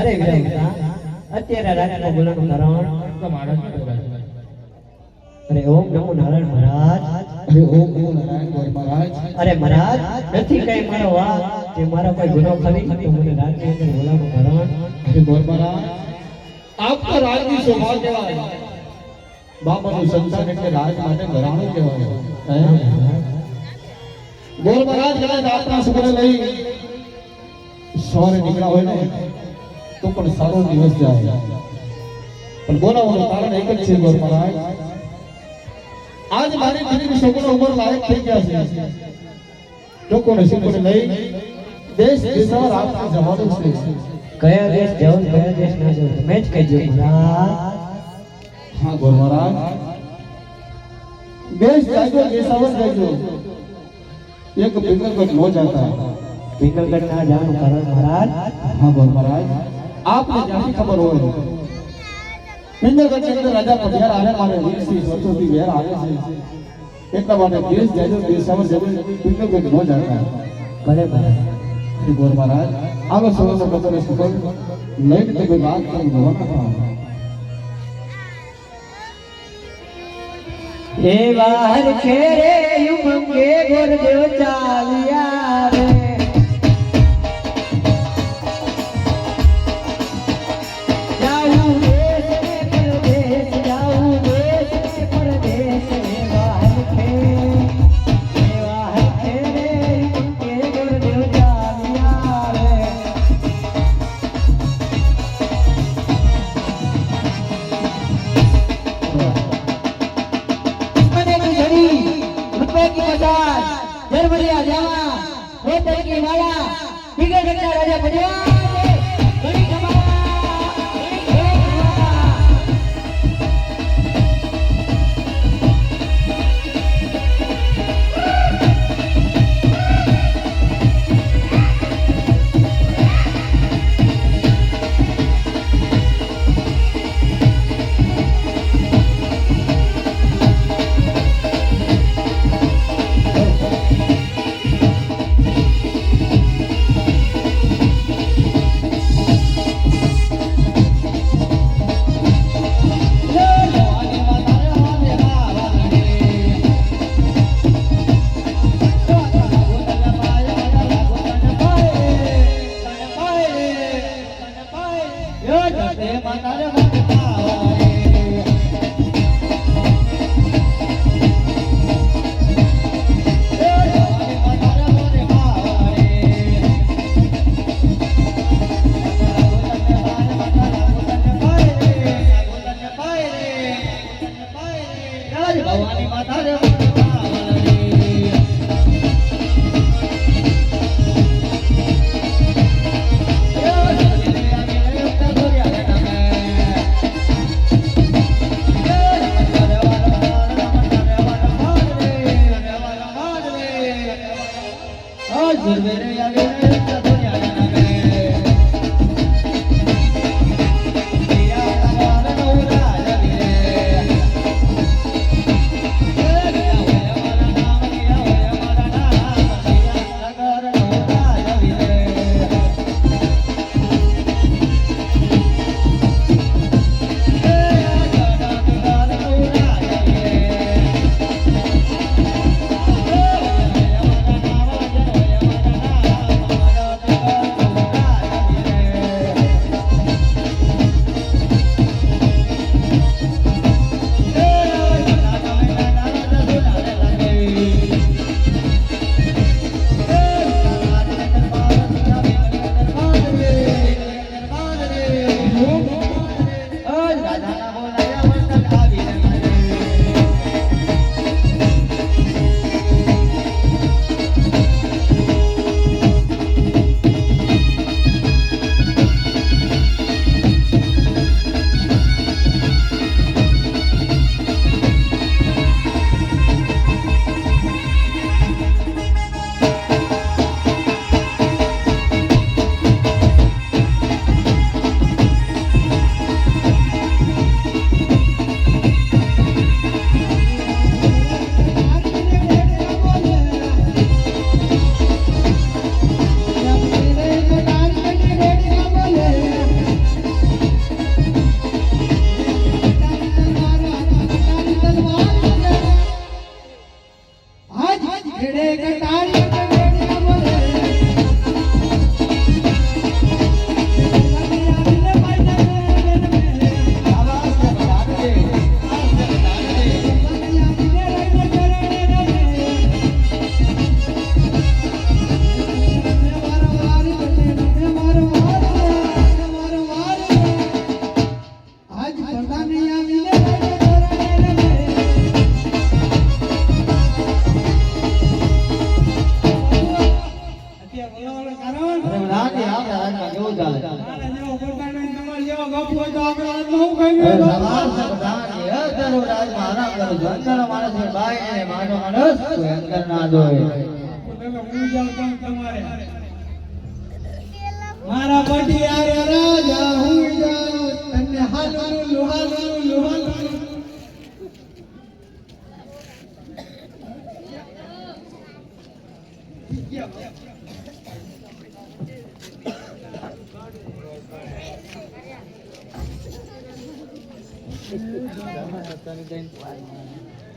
અરે વિરમતા અત્યારે રાજમાં બોલાનું કારણ તમારા શું બોલાય? અરે ઓમ નમો નારાયણ મહારાજ અરે ઓમ નમો નારાયણ ગોર મહારાજ. અરે મહારાજ નથી કઈ મારો વાહ જે મારો કોઈ ગુનો ખરી તો મને રાજની અંદર બોલાનું કારણ અરે ગોર મહારાજ, આપ તો રાજની શોભા કહેવાય. બાપાનું સંતાન એટલે રાજ માટે ઘરાણું કહેવાય. ગોર મહારાજ કદાચ આપણા સુગરે લઈ સવારે નીકળ્યા હોય ને તો પણ સારો દિવસ જાય. પણ બોલાવવાનું કારણ એક જ છે ગોર મહારાજ, આજ મારી દીકરી છોકરો ઉંમર લાયક થઈ ગયા છે. લોકોને સુગરે લઈ દેશ દેશાવર આપણે જવાનું છે. કયા દેશ જાઉં કયા દેશ ના જાઉં તમે જ કહેજો મહારાજ. હા ગોર મહારાજ, દેશ જાજો દેશાવર જાજો, એક પિંગલગઢ નો જાતા. પિંગલગઢ ના જવાનું કારણ મહારાજ હા ગોર મહારાજ, આપને જ્યાંથી ખબર હોય પિંગલગઢ ની અંદર રાજા પટિયાર આને મારે વીરસિંહ વર્ષોથી વેર આવે છે. એટલા માટે દેશ જાજો દેશાવર જાજો, પિંગલગઢ નો જાતા. ભલે મહારાજ. શ્રી ગોર મહારાજ, આવો સૌનો પતને સુગર લઈને તો કોઈ વાત કરું રવાના થાવ. એ વાર ખેરે યુમંગે ગોરદેવ ચાલ્યા રે જાઉં દેશ ને પરદેશ જાઉં દેશ ને પરદેશ એ વાર ખેરે યુમંગે ગોરદેવ ચાલ્યા રે रुपए की 50 जर्मनिया जावा होटल की माला बिगड़ गया राजा परिवार बड़ी ભવાની માતા રે અરે રાજી આપણા રાજમાં કેવું ચાલે અરે સવાર છે બધાની હજારો રાજમાં આરામ કરો છો અંદરનો માણસ હોય બાઈ ને માનો માણસ કોઈ અંદર ના જોય મારા પતિ આરે રાજા હું જાઉં તને હાલું લુહાલું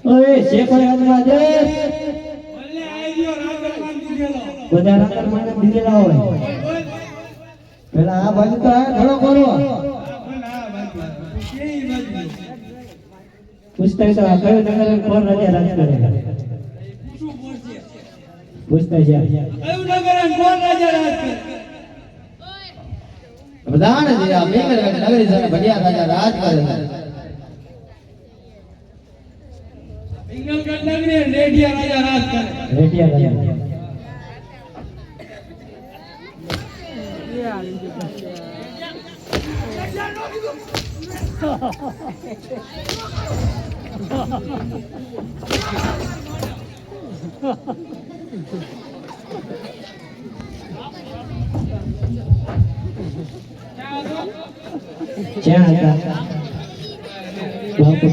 ઓય શેખર હાથમાં દે ભલે આઈ ગયો રાજા માંગી ગયેલો બધા રાતર મને દીધેલા હોય પેલા આ બાજુ તો આ ઘણો કરો પૂછતા તો આ કયો નગર કોણ રાજા રાજ કરે પૂછતા છે કયું નગર કોણ રાજા રાજ કરે બધાને જે આ મેઘરગઢ નગરી છે ભડિયા રાજા રાજ કરે છે પિંગલગઢ નગરી રેડિયા રાજા રાજ કરે રેટિયા રાજા ક્યાં હતા બાપુ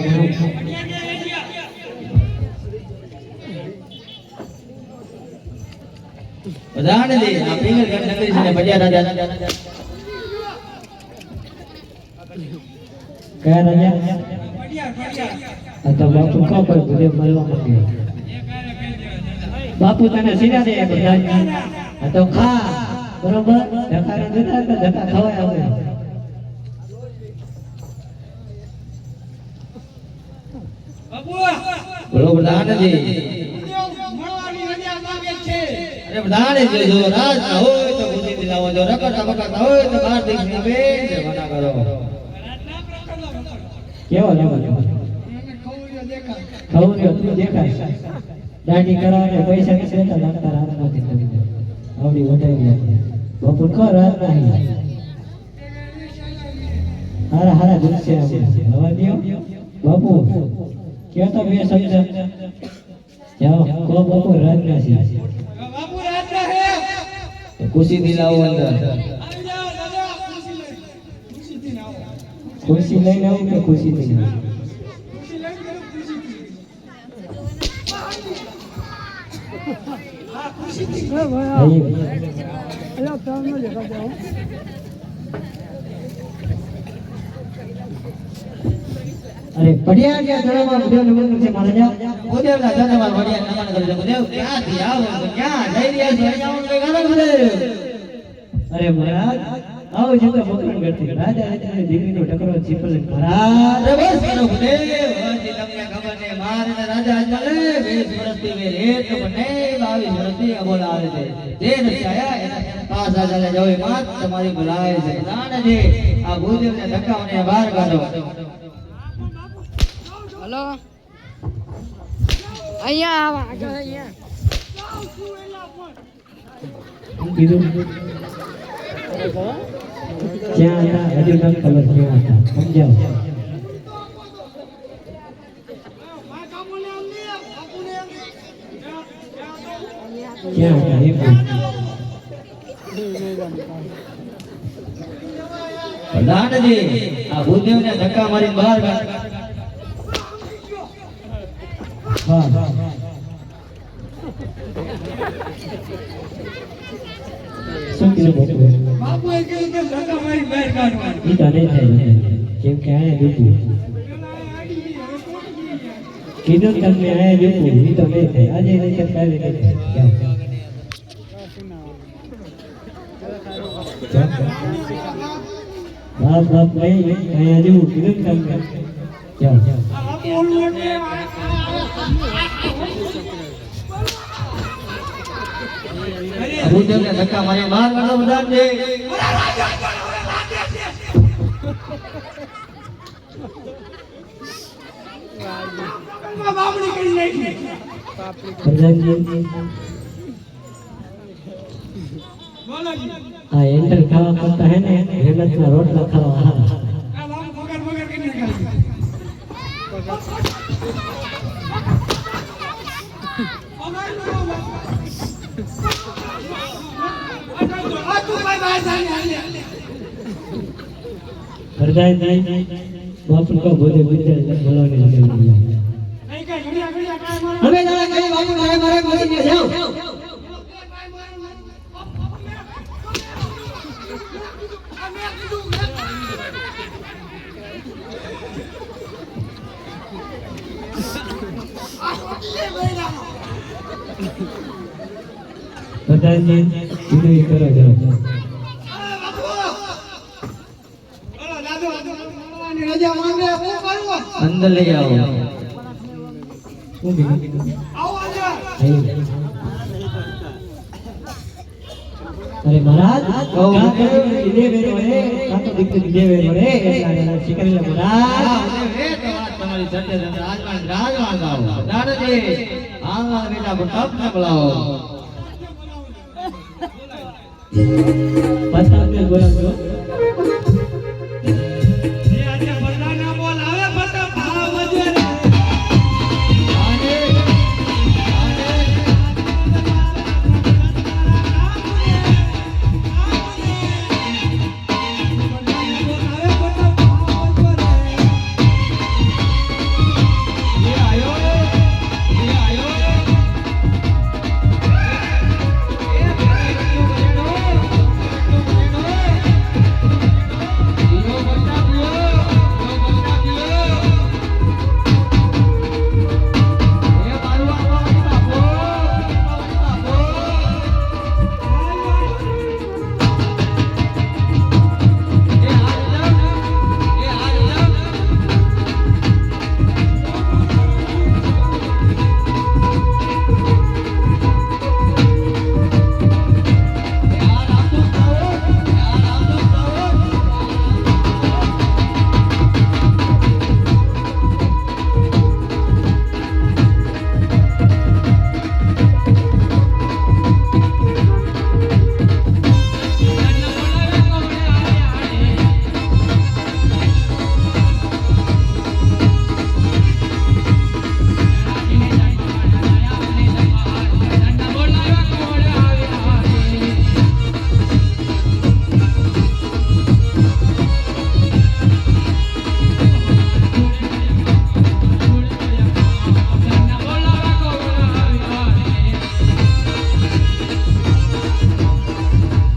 બધાને જે આ મેઘરગઢ નગરી છે ભડિયા રાજા કયા રાજા આ તો બાપુ કા પર બધે મળવા માંગ્યો બાપુ તને સીધા દે બધા આ તો ખા બરોબર ધક્કા નો દેતા તો ધક્કા ખવાય આવે બાપુ બોલો બધાને જે મળવાની રજા માંગે છે અરે બધાને જે જો રાજ ના હોય તો ખુશી દિલાવો જો રકટા બકટા હોય તો બાર દીકરી બેન જવાના કરો કેવો લાગે એને ખવડ્યો દેખાય ખવડ્યો તું દેખાય દાઢી કરાવને પૈસા કે દેતા લાગતા રાત નથી કરી આવડી વધારી હતી બાપુ કો રાત નહીં હારા હારા દૃશ્ય હવા દિયો બાપુ ક્યાં તો બે શબ્દ જાઓ કો બાપુ રાત નથી બાપુ રાત રહે તો ખુશી દિલાવો અંદર આવી જાઓ દાદા ખુશીથી આવો ખુશી લઈને આવું કે ખુશી લઈને આવું? ખુશી લઈ ગયો ખુશીથી હા ખુશીથી અહીં. અરે પડ્યા ગયા ધરામાં બુદ્ધિનો મંત્ર છે મહારાજા ભૂદેવના જન્મમાં ભડિયા નમન કરે છે ભૂદેવ ક્યાંથી આવો છો ક્યાં જઈ રહ્યા છો અહીંયા આવો કઈ કારણ ભૂદેવ અરે મહારાજ આવો છે તો બકરણ કરતી રાજા રાજાની દીકરીનો ટકરો ચીપલ મહારાજ અરે બસ કરો ભૂદેવ હજી તમને ખબર ને મારે રાજા ચાલે 20 વર્ષથી મે એક બને 22 વર્ષથી અબોલ આવે છે જે નથી આયા એના પાછા ચાલે જોઈ માત તમારી ભલાઈ છે નાનજી આ ભૂદેવને ધક્કાઓને બહાર કાઢો હલો અહીંયા આવો આગળ અહીંયા શું કીધું ક્યાં હતા હજુ નથી ખબર ક્યાં હતા સમજાવો ક્યાં હતા એ કહો. નાનજી આ ભૂદેવને ધક્કા મારી બહાર કાઢો વાહ શું કીધું બાપુ બાપુએ કીધું કે ધક્કા મારી બહાર કાઢવાનું એ તો નહીં થાય કેમ કે આયા દીધું કીધું તમને આયા દીધું એ તો નહીં થાય આજે નહીં કાલે નહીં થાય બાપ બાપ નહીં આયા જેવું કીધું તમને જાઓ બાપુ ઓલું એટલે ભૂદેવને ધક્કા મારી બહાર કાઢો બધાને બાપડી કરી નાખી પ્રધાનજી આ એન્ટર ખાવા કરતા હે ને મહેનતના રોટલા ખાવા હારા. हृदय बापू का बोले बोले बोलाने लगे हमें जरा कहीं बापू मारे मारे मारे नहीं जाओ बताइए इन्हें करो जरा રજા માંગે હું કરું अंदर ले आओ આવો અંદર अरे महाराज इधे वेरे रे का तो दिक्कत इधे वेरे रे शिकारी महाराज તમારી ચર્ચા તમે રાજવાન રાજવાન ગાઓ દાદાજી આંગા બેટા પ્રતાપ ને બોલાવો पता नहीं बोला